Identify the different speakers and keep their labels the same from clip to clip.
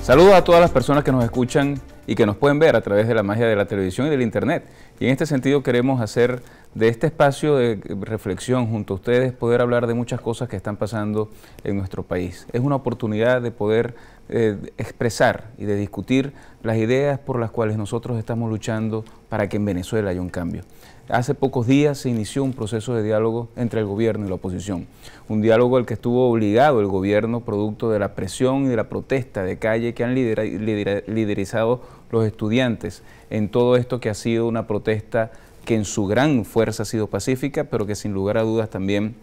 Speaker 1: Saludos a todas las personas que nos escuchan y que nos pueden ver a través de la magia de la televisión y del internet. Y en este sentido queremos hacer de este espacio de reflexión junto a ustedes, poder hablar de muchas cosas que están pasando en nuestro país. Es una oportunidad de poder expresar y de discutir las ideas por las cuales nosotros estamos luchando para que en Venezuela haya un cambio. Hace pocos días se inició un proceso de diálogo entre el gobierno y la oposición. Un diálogo al que estuvo obligado el gobierno producto de la presión y de la protesta de calle que han liderizado los estudiantes en todo esto que ha sido una protesta que en su gran fuerza ha sido pacífica, pero que sin lugar a dudas también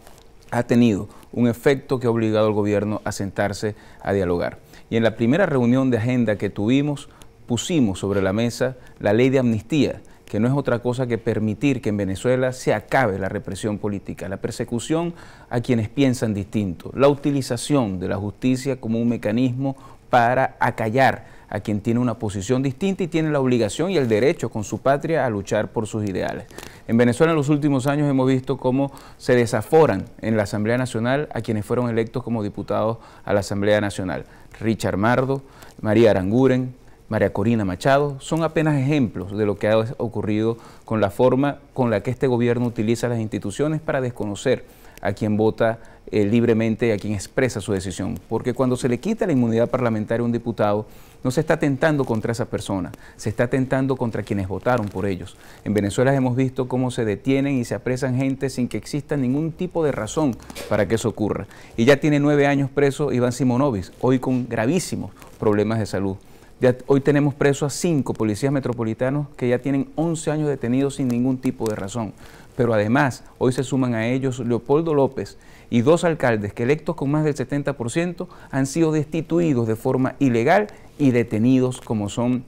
Speaker 1: ha tenido un efecto que ha obligado al gobierno a sentarse a dialogar. Y en la primera reunión de agenda que tuvimos, pusimos sobre la mesa la ley de amnistía, que no es otra cosa que permitir que en Venezuela se acabe la represión política, la persecución a quienes piensan distinto, la utilización de la justicia como un mecanismo para acallar a quien tiene una posición distinta y tiene la obligación y el derecho con su patria a luchar por sus ideales. En Venezuela en los últimos años hemos visto cómo se desaforan en la Asamblea Nacional a quienes fueron electos como diputados a la Asamblea Nacional. Richard Mardo, María Aranguren, María Corina Machado, son apenas ejemplos de lo que ha ocurrido con la forma con la que este gobierno utiliza las instituciones para desconocer a quien vota libremente y a quien expresa su decisión. Porque cuando se le quita la inmunidad parlamentaria a un diputado, no se está atentando contra esa persona, se está atentando contra quienes votaron por ellos. En Venezuela hemos visto cómo se detienen y se apresan gente sin que exista ningún tipo de razón para que eso ocurra. Y ya tiene 9 años preso Iván Simonovic, hoy con gravísimos problemas de salud. Hoy tenemos presos a 5 policías metropolitanos que ya tienen 11 años detenidos sin ningún tipo de razón. Pero además, hoy se suman a ellos Leopoldo López y 2 alcaldes que electos con más del 70% han sido destituidos de forma ilegal y detenidos como son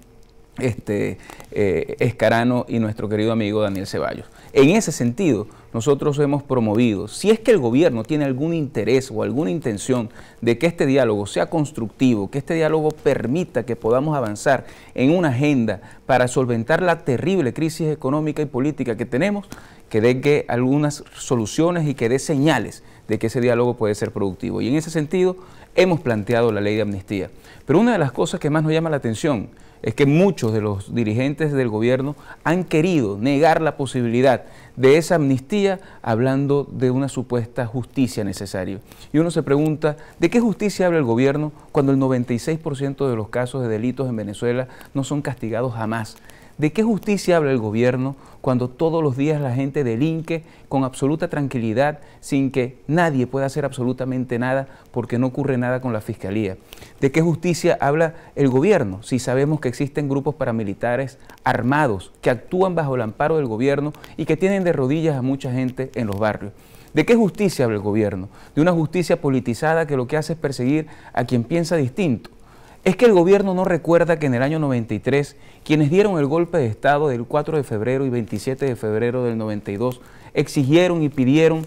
Speaker 1: Escarano y nuestro querido amigo Daniel Ceballos. En ese sentido, nosotros hemos promovido, si es que el gobierno tiene algún interés o alguna intención de que este diálogo sea constructivo, que este diálogo permita que podamos avanzar en una agenda para solventar la terrible crisis económica y política que tenemos, que dé algunas soluciones y que dé señales de que ese diálogo puede ser productivo. Y en ese sentido, hemos planteado la ley de amnistía. Pero una de las cosas que más nos llama la atención es que muchos de los dirigentes del gobierno han querido negar la posibilidad de esa amnistía hablando de una supuesta justicia necesaria. Y uno se pregunta, ¿de qué justicia habla el gobierno cuando el 96% de los casos de delitos en Venezuela no son castigados jamás? ¿De qué justicia habla el gobierno cuando todos los días la gente delinque con absoluta tranquilidad sin que nadie pueda hacer absolutamente nada porque no ocurre nada con la fiscalía? ¿De qué justicia habla el gobierno si sabemos que existen grupos paramilitares armados que actúan bajo el amparo del gobierno y que tienen de rodillas a mucha gente en los barrios? ¿De qué justicia habla el gobierno? De una justicia politizada que lo que hace es perseguir a quien piensa distinto. Es que el gobierno no recuerda que en el año 93, quienes dieron el golpe de Estado del 4 de febrero y 27 de febrero del 92, exigieron y pidieron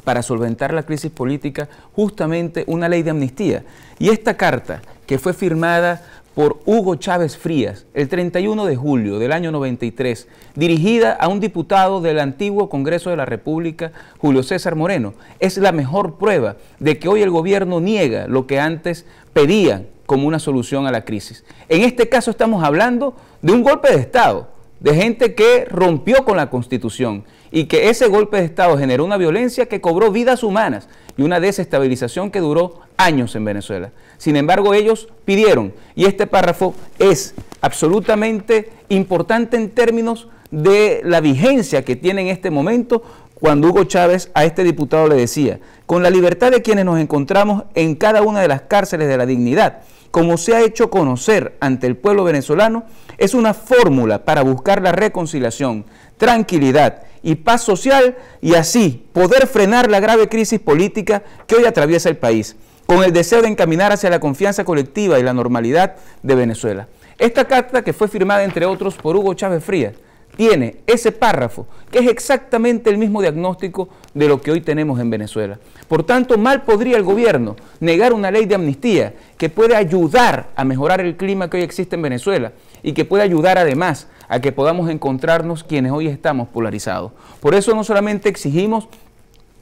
Speaker 1: para solventar la crisis política justamente una ley de amnistía. Y esta carta, que fue firmada por Hugo Chávez Frías el 31 de julio del año 93, dirigida a un diputado del antiguo Congreso de la República, Julio César Moreno, es la mejor prueba de que hoy el gobierno niega lo que antes pedían como una solución a la crisis. En este caso estamos hablando de un golpe de Estado, de gente que rompió con la Constitución y que ese golpe de Estado generó una violencia que cobró vidas humanas y una desestabilización que duró años en Venezuela. Sin embargo, ellos pidieron, y este párrafo es absolutamente importante en términos de la vigencia que tiene en este momento, cuando Hugo Chávez a este diputado le decía: con la libertad de quienes nos encontramos en cada una de las cárceles de la dignidad, como se ha hecho conocer ante el pueblo venezolano, es una fórmula para buscar la reconciliación, tranquilidad y paz social y así poder frenar la grave crisis política que hoy atraviesa el país, con el deseo de encaminar hacia la confianza colectiva y la normalidad de Venezuela. Esta carta, que fue firmada entre otros por Hugo Chávez Frías, tiene ese párrafo que es exactamente el mismo diagnóstico de lo que hoy tenemos en Venezuela. Por tanto, mal podría el gobierno negar una ley de amnistía que puede ayudar a mejorar el clima que hoy existe en Venezuela y que puede ayudar además a que podamos encontrarnos quienes hoy estamos polarizados. Por eso no solamente exigimos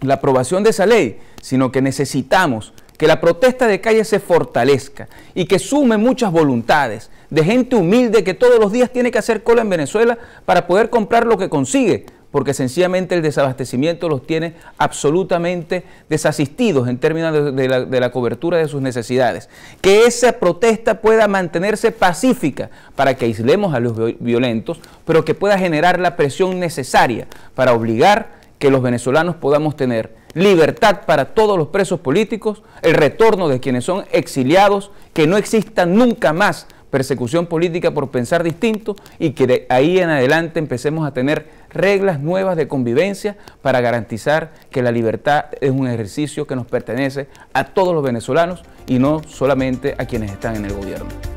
Speaker 1: la aprobación de esa ley, sino que necesitamos que la protesta de calle se fortalezca y que sume muchas voluntades de gente humilde que todos los días tiene que hacer cola en Venezuela para poder comprar lo que consigue, porque sencillamente el desabastecimiento los tiene absolutamente desasistidos en términos de la cobertura de sus necesidades. Que esa protesta pueda mantenerse pacífica para que aislemos a los violentos, pero que pueda generar la presión necesaria para obligar que los venezolanos podamos tener libertad para todos los presos políticos, el retorno de quienes son exiliados, que no exista nunca más persecución política por pensar distinto y que de ahí en adelante empecemos a tener reglas nuevas de convivencia para garantizar que la libertad es un ejercicio que nos pertenece a todos los venezolanos y no solamente a quienes están en el gobierno.